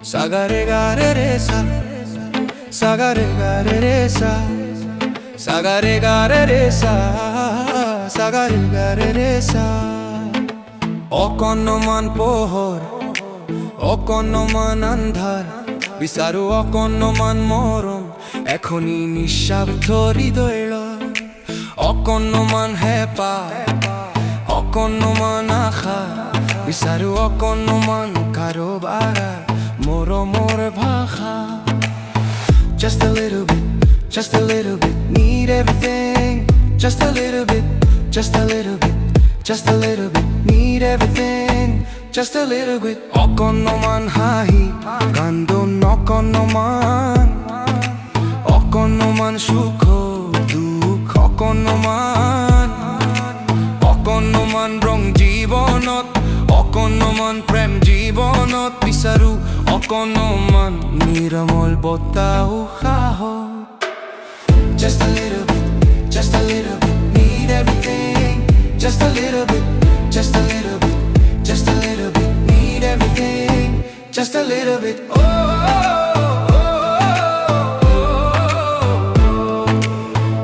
Saga re ga re re sa, saga re ga re re sa, saga re ga re re sa, saga re ga re re sa. Akonman pohor, Akonman andhar, bisaru Akonman morom, ekhoni nishshabd hridoyer. Akonman hepa, Akonman akha, bisaru Akonman karobara, moromor bhakha. Just a little bit, just a little bit, need everything. Just a little bit, just a little bit, just a little bit, need everything. Just a little bit. Akonman hahi, kandon Akonman, Akonman shukho dukh Akonman, Akonman rong jibonot, Akonman prem jibonot, bisaru Akonman niramol botao khaho. Just a little bit, just a little bit, need everything. Just a little bit, just a little bit, just a little bit, need everything. Just a little bit. Oh,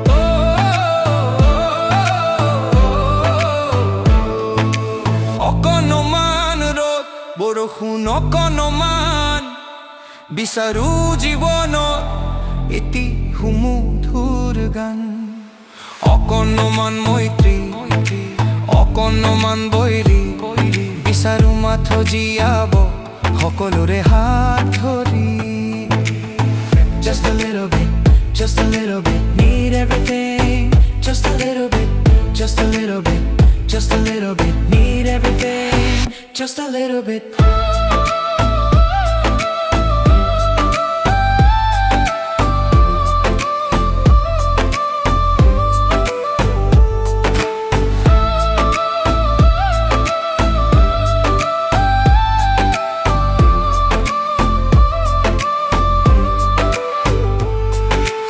oh, Akonman rod borokhun Akonman, bisaru jibonot eti humudhur gan. Akonman moitri, Akonman boiri, bisaru matro jiabo hokolore haat dhori. Just a little bit, just a little bit, need everything. Just a little bit, just a little bit, just a little bit, need everything. Just a little bit.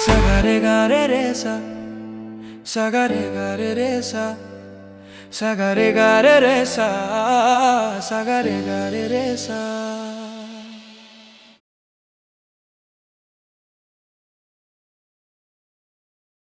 Saga re ga re re sa, saga re ga re re sa, saga re ga re re sa, saga re ga re re sa.